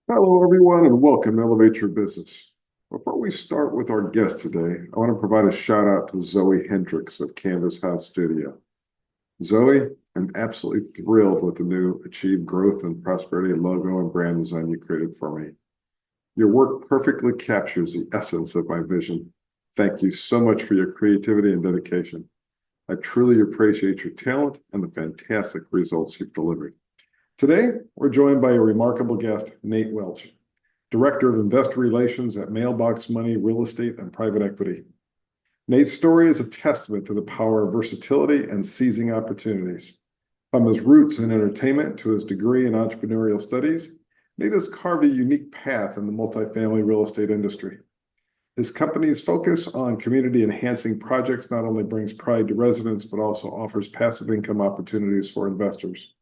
Hello, everyone, and welcome to Elevate Your Business. Before we start with our guest today, I want to provide a shout out to Zoe Hendricks of Canvas House Studio. Zoe, I'm absolutely thrilled with the new Achieve Growth and Prosperity logo and brand design you created for me. Your work perfectly captures the essence of my vision. Thank you so much for your creativity and dedication. I truly appreciate your talent and the fantastic results you've delivered. Today, we're joined by a remarkable guest, Nate Welch, Director of Investor Relations at Mailbox Money Real Estate and Private Equity. Nate's story is a testament to the power of versatility and seizing opportunities. From his roots in entertainment to his degree in entrepreneurial studies, Nate has carved a unique path in the multifamily real estate industry. His company's focus on community enhancing projects not only brings pride to residents, but also offers passive income opportunities for investors.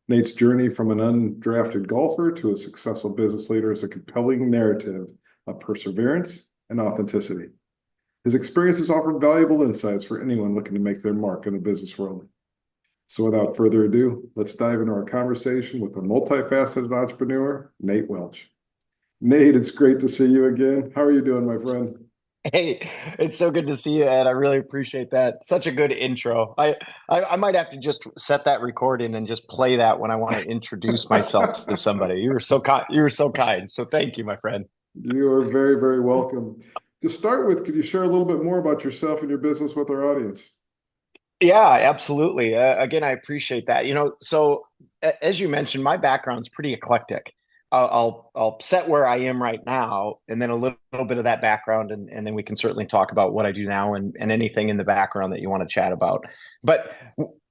Nate's journey from an undrafted golfer to a successful business leader is a compelling narrative of perseverance and authenticity. His experiences offer valuable insights for anyone looking to make their mark in the business world. So without further ado, let's dive into our conversation with the multifaceted entrepreneur, Nate Welch. Nate, it's great to see you again. How are you doing, my friend? Hey, it's so good to see you, Ed. I really appreciate that. Such a good intro. I might have to just set that recording and just play that when I want to introduce myself to somebody. You were so kind. You were so kind. So thank you, my friend. You are very, very welcome. To start with, could you share a little bit more about yourself and your business with our audience? Yeah, absolutely. Again, I appreciate that. As you mentioned, my background's pretty eclectic. I'll set where I am right now, and then a little bit of that background, and then we can certainly talk about what I do now and anything in the background that you want to chat about. But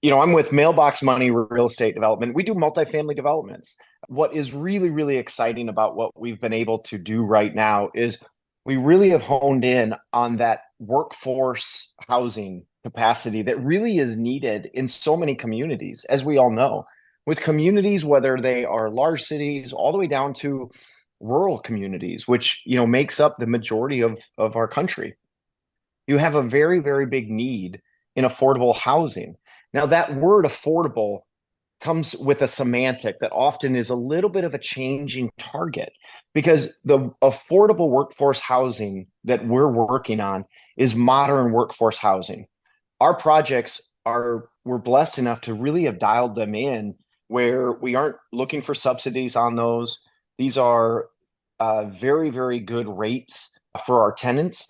I'm with Mailbox Money Real Estate Development. We do multifamily developments. What is really, really exciting about what we've been able to do right now is we really have honed in on that workforce housing capacity that really is needed in so many communities, as we all know, with communities, whether they are large cities all the way down to rural communities, which, makes up the majority of our country. You have a very, very big need in affordable housing. Now, that word affordable comes with a semantic that often is a little bit of a changing target because the affordable workforce housing that we're working on is modern workforce housing. Our projects are, we're blessed enough to really have dialed them in where we aren't looking for subsidies on those. These are very, very good rates for our tenants.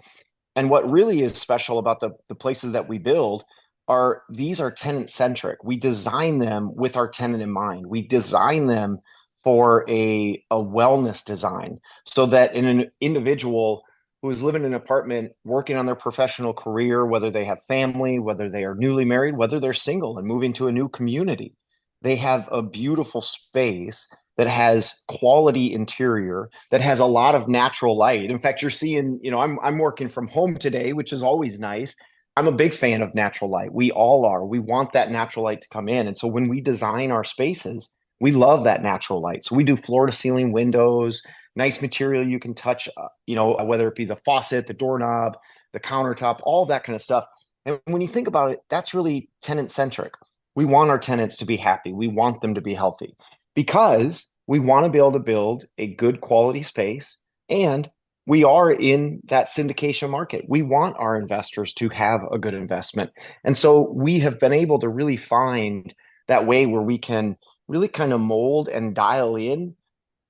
And what really is special about the places that we build are these are tenant centric. We design them with our tenant in mind. We design them for a wellness design so that in an individual who is living in an apartment working on their professional career, whether they have family, whether they are newly married, whether they're single and moving to a new community, they have a beautiful space that has quality interior, that has a lot of natural light. In fact, you're seeing, I'm working from home today, which is always nice. I'm a big fan of natural light. We all are. We want that natural light to come in. And so when we design our spaces, we love that natural light. So we do floor to ceiling windows, nice material you can touch, whether it be the faucet, the doorknob, the countertop, all that kind of stuff. And when you think about it, that's really tenant centric. We want our tenants to be happy. We want them to be healthy because we want to be able to build a good quality space, and we are in that syndication market. We want our investors to have a good investment. And so we have been able to really find that way where we can really kind of mold and dial in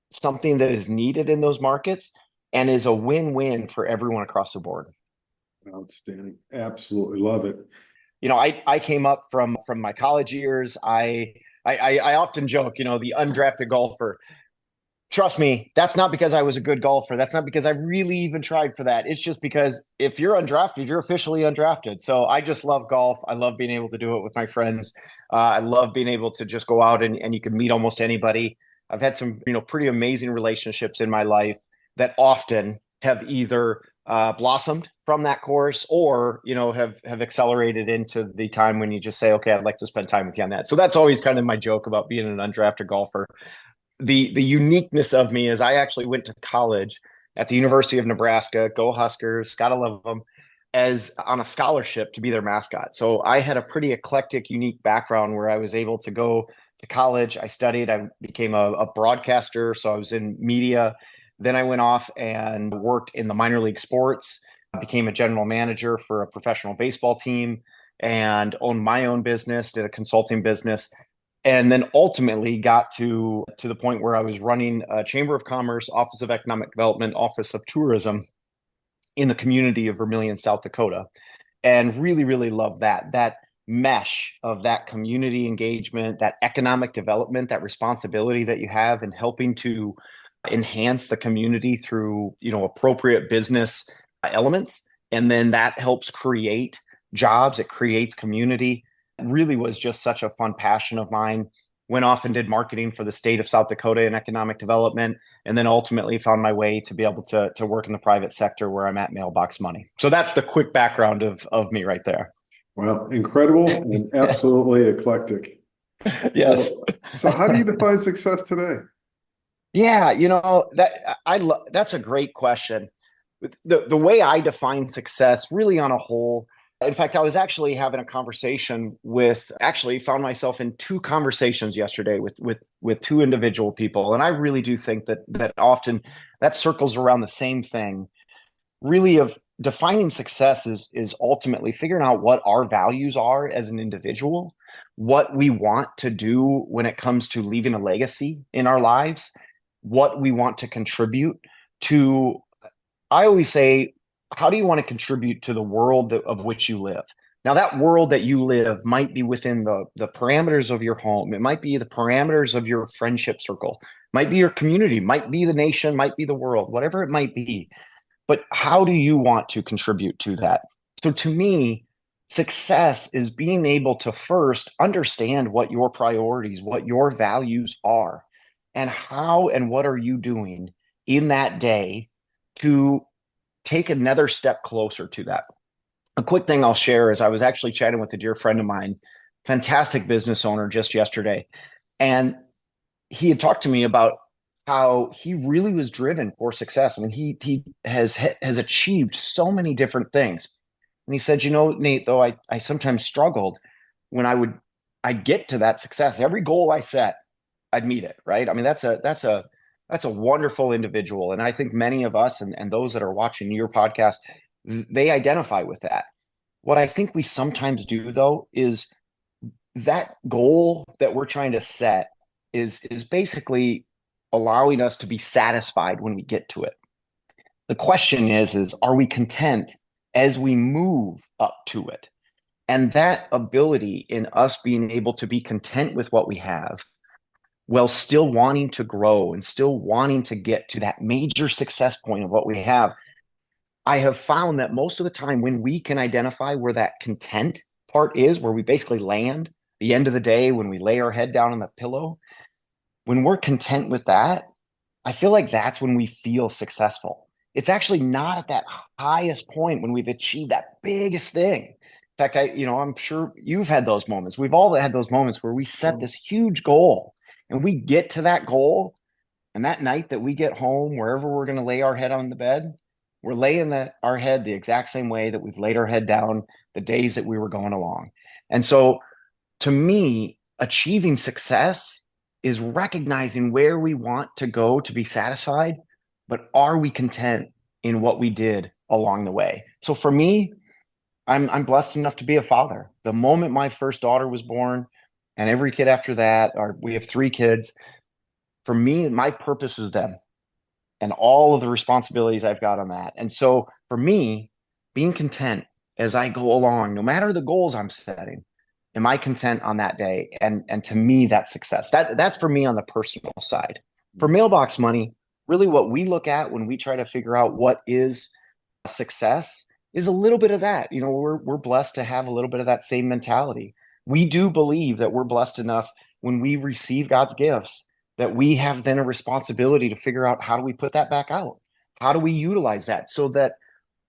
something that is needed in those markets and is a win-win for everyone across the board. Outstanding. Absolutely love it. I came up from my college years. I often joke, the undrafted golfer. Trust me, that's not because I was a good golfer. That's not because I really even tried for that. It's just because if you're undrafted, you're officially undrafted. So I just love golf. I love being able to do it with my friends. I love being able to just go out and you can meet almost anybody. I've had some, pretty amazing relationships in my life that often have either blossomed from that course or, have accelerated into the time when you just say, okay, I'd like to spend time with you on that. So that's always kind of my joke about being an undrafted golfer. The uniqueness of me is I actually went to college at the University of Nebraska. Go Huskers, gotta love them. As on a scholarship to be their mascot. So I had a pretty eclectic, unique background where I was able to go to college. I studied. I became a broadcaster, so I was in media. Then I went off and worked in the minor league sports. I became a general manager for a professional baseball team and owned my own business, did a consulting business, and then ultimately got to the point where I was running a Chamber of Commerce, Office of Economic Development, Office of Tourism in the community of Vermillion, South Dakota, and really, really loved that mesh of that community engagement, that economic development, that responsibility that you have in helping to enhance the community through, appropriate business elements. And then that helps create jobs, it creates community. It really was just such a fun passion of mine. Went off and did marketing for the state of South Dakota in economic development, and then ultimately found my way to be able to work in the private sector where I'm at Mailbox Money. So that's the quick background of me right there. Well, incredible and absolutely eclectic. Yes. So how do you define success today? Yeah, that's a great question. The way I define success really on a whole, in fact, I was actually having a conversation actually found myself in two conversations yesterday with two individual people. And I really do think that often that circles around the same thing, really, of defining success is ultimately figuring out what our values are as an individual, what we want to do when it comes to leaving a legacy in our lives, what we want to contribute to. I always say, how do you want to contribute to the world of which you live? Now, that world that you live might be within the parameters of your home. It might be the parameters of your friendship circle, might be your community, might be the nation, might be the world, whatever it might be. But how do you want to contribute to that? So to me, success is being able to first understand what your priorities, what your values are, and how and what are you doing in that day to take another step closer to that. A quick thing I'll share is I was actually chatting with a dear friend of mine, fantastic business owner, just yesterday. And he had talked to me about how he really was driven for success. I mean, he has achieved so many different things. And he said, Nate, though I sometimes struggled when I'd get to that success. Every goal I set, I'd meet it, right? I mean, that's a wonderful individual. And I think many of us and those that are watching your podcast, they identify with that. What I think we sometimes do, though, is that goal that we're trying to set is basically allowing us to be satisfied when we get to it. The question is are we content as we move up to it? And that ability in us being able to be content with what we have while still wanting to grow and still wanting to get to that major success point of what we have, I have found that most of the time when we can identify where that content part is, where we basically land the end of the day, when we lay our head down on the pillow, when we're content with that, I feel like that's when we feel successful. It's actually not at that highest point when we've achieved that biggest thing. In fact, I'm sure you've had those moments. We've all had those moments where we set this huge goal and we get to that goal. And that night that we get home, wherever we're going to lay our head on the bed, we're laying our head the exact same way that we've laid our head down the days that we were going along. And so to me, achieving success is recognizing where we want to go to be satisfied, but are we content in what we did along the way? So for me, I'm blessed enough to be a father. The moment my first daughter was born, and every kid after that, we have three kids. For me, my purpose is them and all of the responsibilities I've got on that. And so for me, being content as I go along, no matter the goals I'm setting, am I content on that day? And to me, that's success. That's for me on the personal side. For Mailbox Money, really what we look at when we try to figure out what is success is a little bit of that. We're blessed to have a little bit of that same mentality. We do believe that we're blessed enough when we receive God's gifts that we have then a responsibility to figure out how do we put that back out? How do we utilize that so that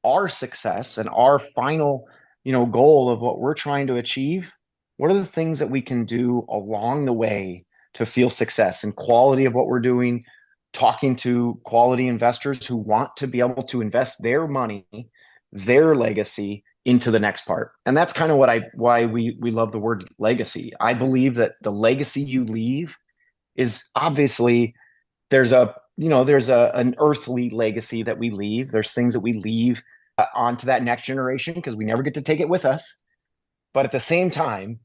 our success and our final, goal of what we're trying to achieve, what are the things that we can do along the way to feel success and quality of what we're doing, talking to quality investors who want to be able to invest their money, their legacy into the next part. And that's kind of why we love the word legacy. I believe that the legacy you leave is obviously there's an earthly legacy that we leave. There's things that we leave onto that next generation because we never get to take it with us. But at the same time,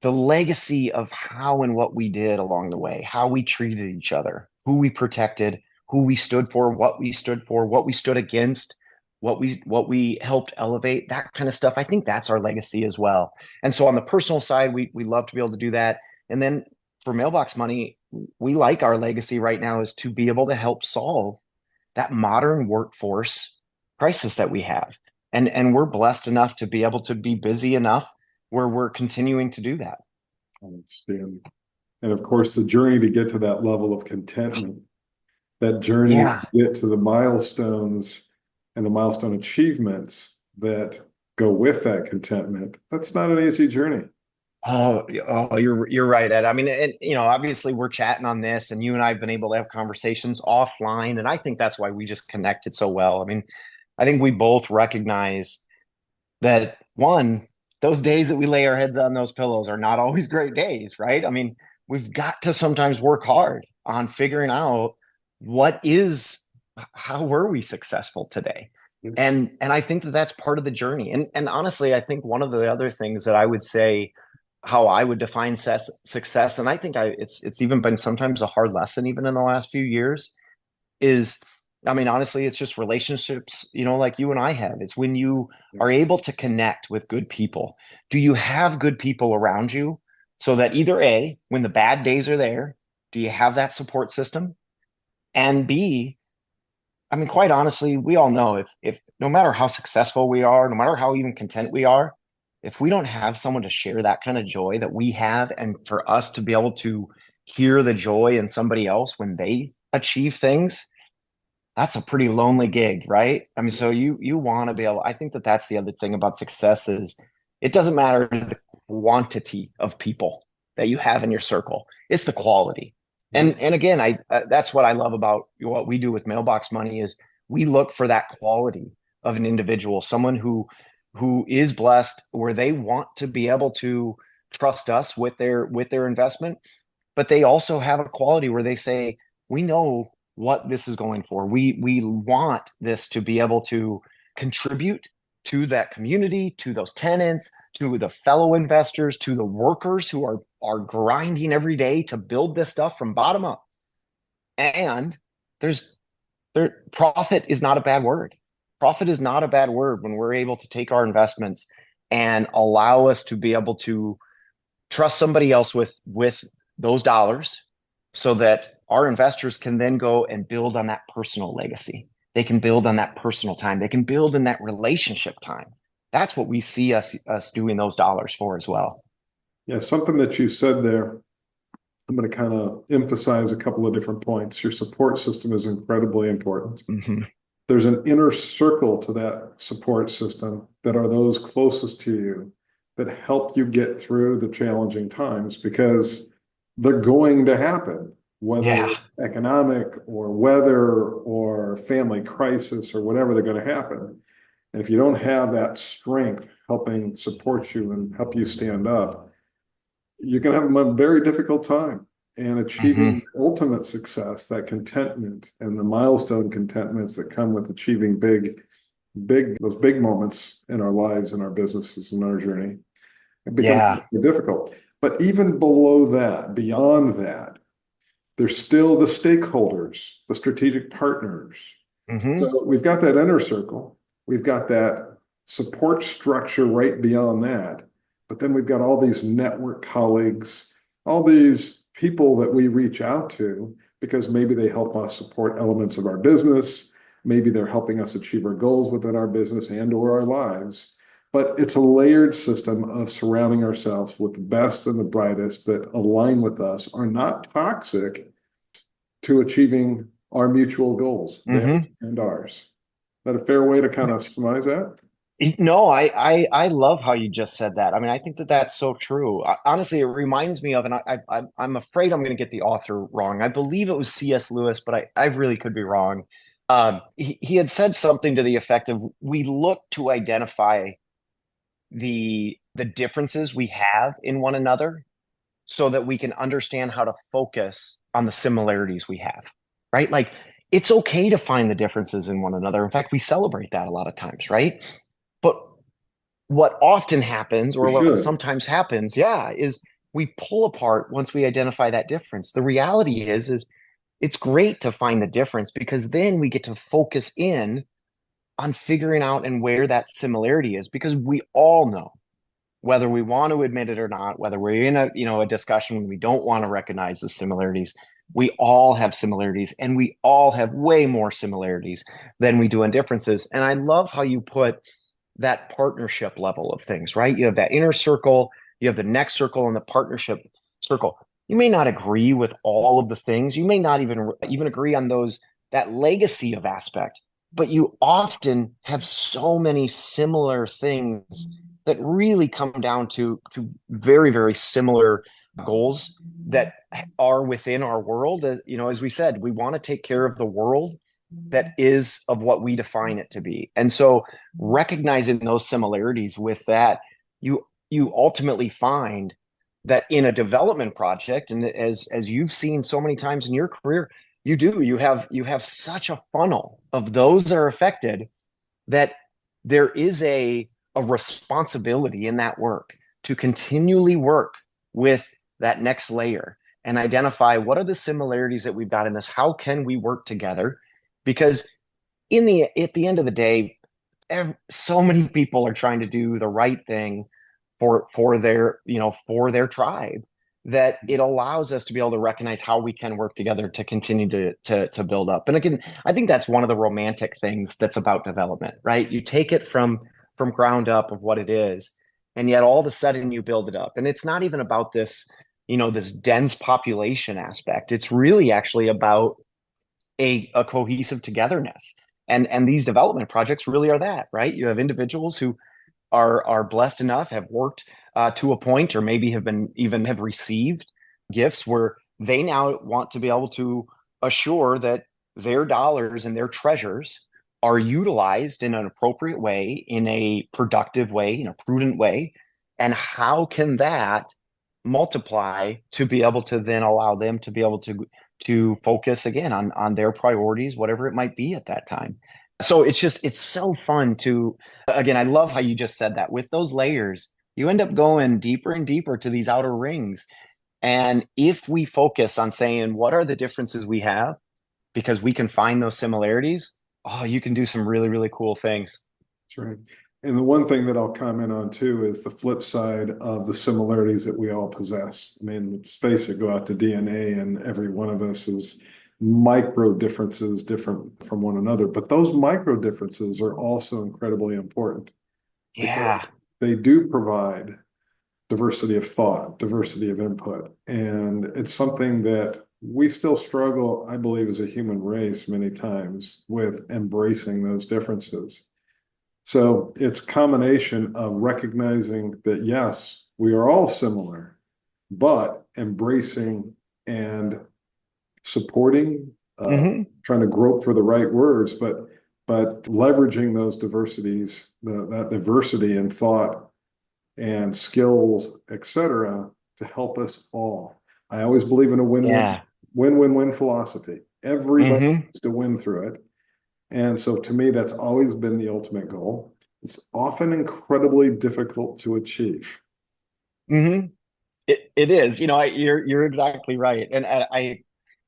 the legacy of how and what we did along the way, how we treated each other, who we protected, who we stood for, what we stood against, what we helped elevate, that kind of stuff. I think that's our legacy as well. And so on the personal side, we love to be able to do that. And then for Mailbox Money, we like our legacy right now is to be able to help solve that modern workforce crisis that we have. And we're blessed enough to be able to be busy enough where we're continuing to do that. I understand. And of course, the journey to get to that level of contentment, that journey to Yeah. get to the milestones and the milestone achievements that go with that contentment, that's not an easy journey. Oh, you're right, Ed. I mean, and obviously we're chatting on this, and you and I have been able to have conversations offline, and I think that's why we just connected so well. I mean, I think we both recognize that one, those days that we lay our heads on those pillows are not always great days, right? I mean, we've got to sometimes work hard on figuring out how were we successful today? And I think that that's part of the journey. And honestly, I think one of the other things that I would say how I would define success, and I think it's even been sometimes a hard lesson even in the last few years, is I mean, honestly, it's just relationships, like you and I have. It's when you are able to connect with good people. Do you have good people around you so that either A, when the bad days are there, do you have that support system? And B, I mean, quite honestly, we all know if no matter how successful we are, no matter how even content we are, if we don't have someone to share that kind of joy that we have, and for us to be able to hear the joy in somebody else when they achieve things, that's a pretty lonely gig, right? I mean, so you want to be able. I think that that's the other thing about success is it doesn't matter the quantity of people that you have in your circle; it's the quality. And again, I that's what I love about what we do with Mailbox Money is we look for that quality of an individual, someone who is blessed, where they want to be able to trust us with their investment, but they also have a quality where they say, we know what this is going for. We want this to be able to contribute to that community, to those tenants, to the fellow investors, to the workers who are grinding every day to build this stuff from bottom up. And there's profit is not a bad word. Profit is not a bad word when we're able to take our investments and allow us to be able to trust somebody else with those dollars so that our investors can then go and build on that personal legacy. They can build on that personal time. They can build in that relationship time. That's what we see us doing those dollars for as well. Yeah, something that you said there, I'm going to kind of emphasize a couple of different points. Your support system is incredibly important. Mm-hmm. There's an inner circle to that support system that are those closest to you that help you get through the challenging times because they're going to happen, whether Yeah. economic or weather or family crisis or whatever they're going to happen. And if you don't have that strength helping support you and help you stand up, you're going to have a very difficult time. And Mm-hmm. achieving ultimate success, that contentment and the milestone contentments that come with achieving those big moments in our lives and our businesses and our journey, it becomes Yeah. difficult. But even below that, beyond that, there's still the stakeholders, the strategic partners. Mm-hmm. So we've got that inner circle, we've got that support structure right beyond that. But then we've got all these network colleagues, all these people that we reach out to because maybe they help us support elements of our business. Maybe they're helping us achieve our goals within our business and or our lives. But it's a layered system of surrounding ourselves with the best and the brightest that align with us, are not toxic to achieving our mutual goals, theirs Mm-hmm. and ours. Is that a fair way to kind of summarize that? No, I love how you just said that. I mean, I think that that's so true. Honestly, it reminds me of, and I'm afraid I'm going to get the author wrong. I believe it was C.S. Lewis, but I really could be wrong. He had said something to the effect of we look to identify the differences we have in one another so that we can understand how to focus on the similarities we have, right? Like it's okay to find the differences in one another. In fact, we celebrate that a lot of times, right? But what often happens, We or what should. sometimes happens, yeah, is we pull apart once we identify that difference. The reality is it's great to find the difference because then we get to focus in on figuring out and where that similarity is because we all know whether we want to admit it or not, whether we're in a discussion when we don't want to recognize the similarities, we all have similarities and we all have way more similarities than we do in differences. And I love how you put that partnership level of things, right? You have that inner circle, you have the next circle and the partnership circle. You may not agree with all of the things. You may not even agree on those that legacy of aspect, but you often have so many similar things that really come down to very very similar goals that are within our world. As we said, we want to take care of the world that is of what we define it to be. And so recognizing those similarities with that, you ultimately find that in a development project, and as you've seen so many times in your career, you have such a funnel of those that are affected that there is a responsibility in that work to continually work with that next layer and identify what are the similarities that we've got in this. How can we work together? Because at the end of the day, so many people are trying to do the right thing for their tribe that it allows us to be able to recognize how we can work together to continue to build up. And again, I think that's one of the romantic things that's about development, right? You take it from ground up of what it is, and yet all of a sudden you build it up. And it's not even about this dense population aspect. It's really actually about a cohesive togetherness. And these development projects really are that, right? You have individuals who are blessed enough, have worked to a point, or maybe have received gifts where they now want to be able to assure that their dollars and their treasures are utilized in an appropriate way, in a productive way, in a prudent way. And how can that multiply to be able to then allow them to be able to focus again on their priorities, whatever it might be at that time. So it's so fun to, again, I love how you just said that with those layers, you end up going deeper and deeper to these outer rings. And if we focus on saying, what are the differences we have? Because we can find those similarities, oh, you can do some really, really cool things. That's right. And the one thing that I'll comment on too is the flip side of the similarities that we all possess. I mean, let's face it, go out to DNA and every one of us is micro differences different from one another. But those micro differences are also incredibly important because Yeah. they do provide diversity of thought, diversity of input. And it's something that we still struggle, I believe, as a human race many times with embracing those differences. So it's combination of recognizing that, yes, we are all similar, but embracing and supporting, Hmm. trying to grope for the right words, but leveraging those diversities, that diversity in thought and skills, etc., to help us all. I always believe in a Yeah. win-win-win philosophy. Everybody Hmm. needs to win through it. And so to me, that's always been the ultimate goal. It's often incredibly difficult to achieve. Hmm. It is, you're exactly right. And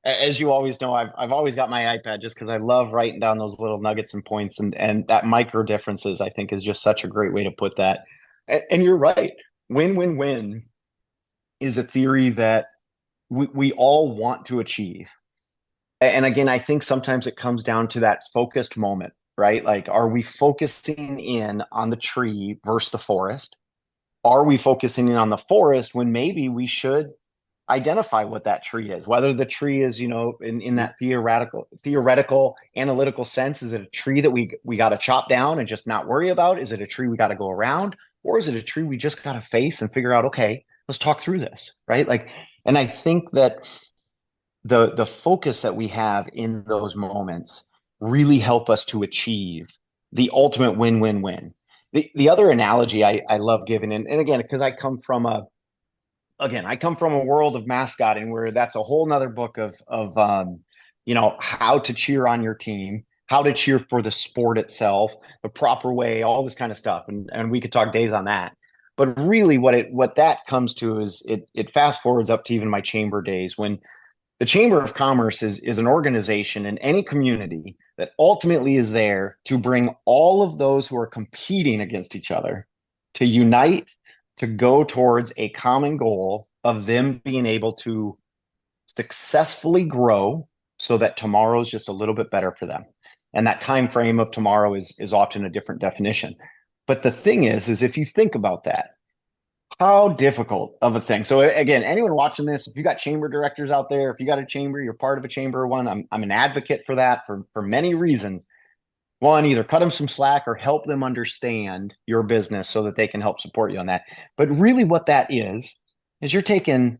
as you always know, I've always got my iPad just because I love writing down those little nuggets and points, and that micro differences, I think, is just such a great way to put that. And you're right. Win-win-win is a theory that we all want to achieve. And again, I think sometimes it comes down to that focused moment, right? Like, are we focusing in on the tree versus the forest? Are we focusing in on the forest when maybe we should identify what that tree is, whether the tree is, in that theoretical analytical sense? Is it a tree that we got to chop down and just not worry about? Is it a tree we got to go around? Or is it a tree we just got to face and figure out, okay, let's talk through this, right? Like, and I think that the focus that we have in those moments really help us to achieve the ultimate win-win-win. The other analogy I love giving, and again, because I come from a world of mascotting where that's a whole nother book of how to cheer on your team, how to cheer for the sport itself, the proper way, all this kind of stuff. And we could talk days on that. But really what that comes to is it fast forwards up to even my chamber days when the Chamber of Commerce is an organization in any community that ultimately is there to bring all of those who are competing against each other to unite to go towards a common goal of them being able to successfully grow so that tomorrow is just a little bit better for them. And that time frame of tomorrow is often a different definition. But the thing is if you think about that, how difficult of a thing. So again, anyone watching this, if you got chamber directors out there, if you got a chamber, you're part of a chamber one, I'm an advocate for that for many reasons. One, either cut them some slack or help them understand your business so that they can help support you on that. But really what that is you're taking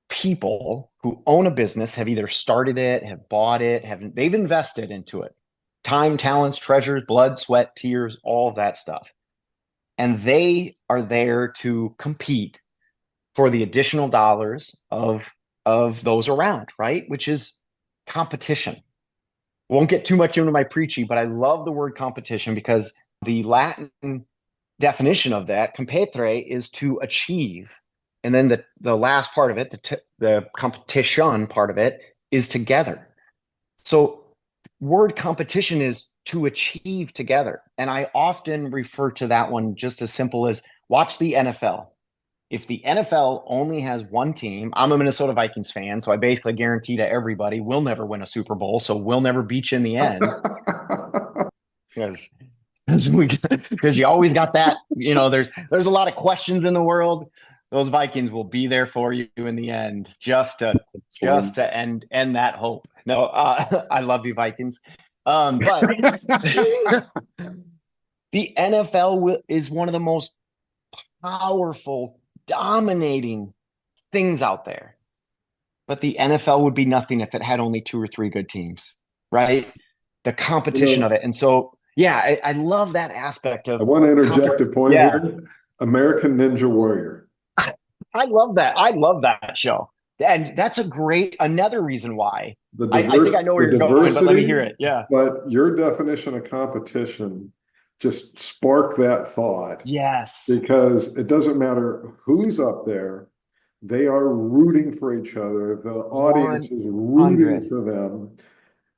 people who own a business, have either started it, have bought it, they've invested into it. Time, talents, treasures, blood, sweat, tears, all of that stuff. And they are there to compete for the additional dollars of those around, right? Which is competition. Won't get too much into my preachy, but I love the word competition because the Latin definition of that, competere, is to achieve. And then the last part of it, the competition part of it, is together. So word competition is to achieve together. And I often refer to that one just as simple as watch the NFL. If the NFL only has one team, I'm a Minnesota Vikings fan, so I basically guarantee to everybody we'll never win a Super Bowl, so we'll never beat you in the end. Because you always got that, there's a lot of questions in the world. Those Vikings will be there for you in the end, just to end that hope. No, I love you, Vikings. But the NFL is one of the most powerful, dominating things out there. But the NFL would be nothing if it had only 2 or 3 good teams, right? The competition of it. And so, yeah, I love that aspect of. I want to interject a point here. American Ninja Warrior. I love that. I love that show. And that's another reason why. I think I know where you're going, but let me hear it. Yeah. But your definition of competition just sparked that thought. Yes. Because it doesn't matter who's up there. They are rooting for each other. The audience is rooting for them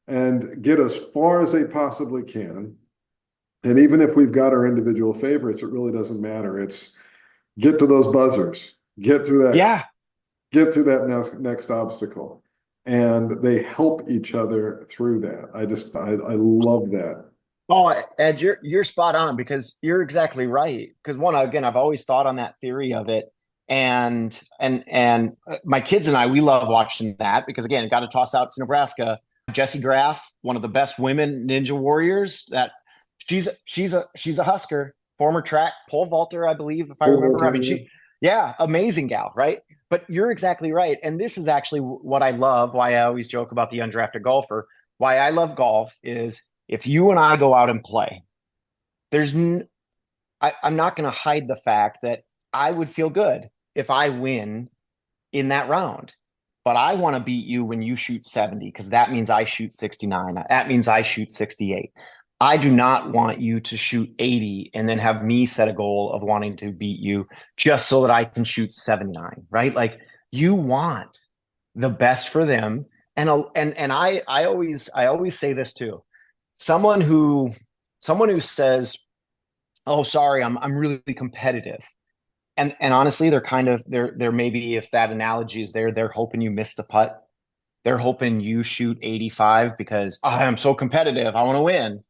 and get as far as they possibly can. And even if we've got our individual favorites, it really doesn't matter. It's get to those buzzers, get through that. Yeah. Get through that next obstacle. And they help each other through that. I love that. Oh, Ed, you're spot on because you're exactly right. Because one, again, I've always thought on that theory of it. And my kids and we love watching that because again, got to toss out to Nebraska. Jessie Graff, one of the best women ninja warriors. That she's a Husker, former track pole vaulter, I believe, if I remember. I mean, amazing gal, right? But you're exactly right. And this is actually what I love, why I always joke about the undrafted golfer. Why I love golf is if you and I go out and play, I'm not going to hide the fact that I would feel good if I win in that round. But I want to beat you when you shoot 70 because that means I shoot 69. That means I shoot 68. I do not want you to shoot 80 and then have me set a goal of wanting to beat you just so that I can shoot 79, right? Like you want the best for them. And I always say this too. Someone who says, "Oh, sorry, I'm really competitive." And honestly, they're maybe, if that analogy is there, they're hoping you miss the putt. They're hoping you shoot 85 because I'm so competitive. I want to win.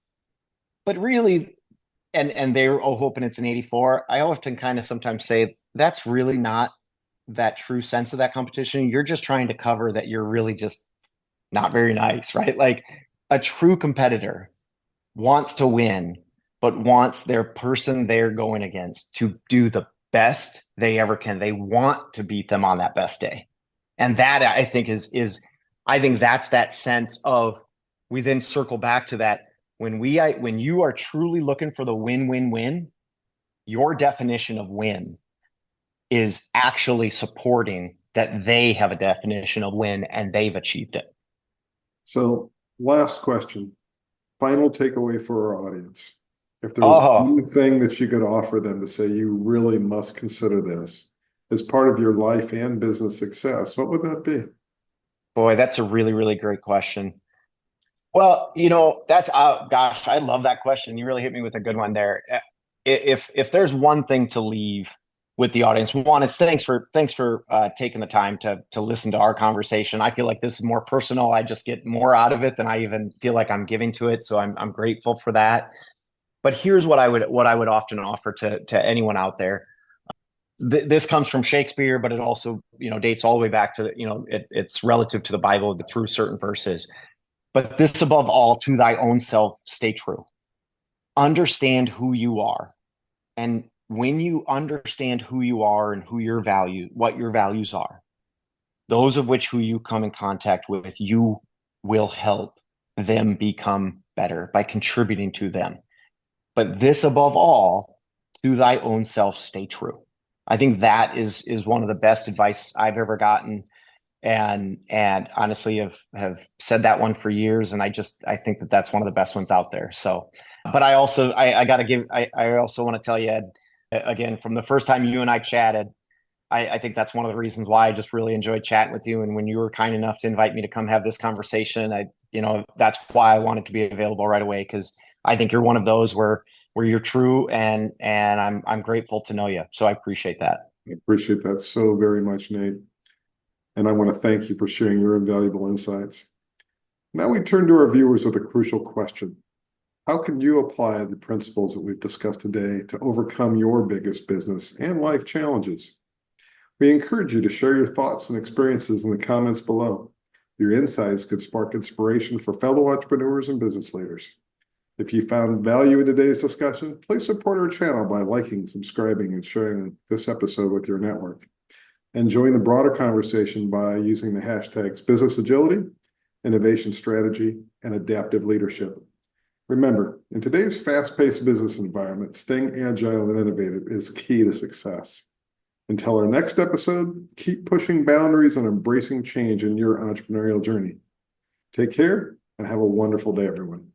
But really, and they're hoping it's an 84. I often kind of sometimes say that's really not that true sense of that competition. You're just trying to cover that you're really just not very nice, right? Like a true competitor wants to win, but wants their person they're going against to do the best they ever can. They want to beat them on that best day. And that I think I think that's that sense of we then circle back to that when you are truly looking for the win-win-win, your definition of win is actually supporting that they have a definition of win and they've achieved it. So last question, final takeaway for our audience. If there was Oh, one thing that you could offer them to say, you really must consider this as part of your life and business success, what would that be? boy, that's a really, really great question. Well, that's gosh, I love that question. You really hit me with a good one there. If there's one thing to leave with the audience, one, it's thanks for taking the time to listen to our conversation. I feel like this is more personal. I just get more out of it than I even feel like I'm giving to it. So I'm grateful for that. But here's what I would often offer to anyone out there. This comes from Shakespeare, but it also dates all the way back to it's relative to the Bible through certain verses. But this above all, to thy own self, stay true. Understand who you are. And when you understand who you are and what your values are, those of which who you come in contact with, you will help them become better by contributing to them. But this above all, to thy own self, stay true. I think that is one of the best advice I've ever gotten, and honestly have said that one for years, and I think that that's one of the best ones out there. So but I gotta give I also want to tell you, Ed, again, from the first time you and I chatted, I think that's one of the reasons why I just really enjoyed chatting with you. And when you were kind enough to invite me to come have this conversation, that's why I wanted to be available right away, because I think you're one of those where you're true, and I'm grateful to know you. So I appreciate that. I appreciate that so very much, Nate. And I want to thank you for sharing your invaluable insights. Now we turn to our viewers with a crucial question. How can you apply the principles that we've discussed today to overcome your biggest business and life challenges? We encourage you to share your thoughts and experiences in the comments below. Your insights could spark inspiration for fellow entrepreneurs and business leaders. If you found value in today's discussion, please support our channel by liking, subscribing, and sharing this episode with your network. And join the broader conversation by using the hashtags business agility, innovation strategy, and adaptive leadership. Remember, in today's fast-paced business environment, staying agile and innovative is key to success. Until our next episode, keep pushing boundaries and embracing change in your entrepreneurial journey. Take care and have a wonderful day, everyone.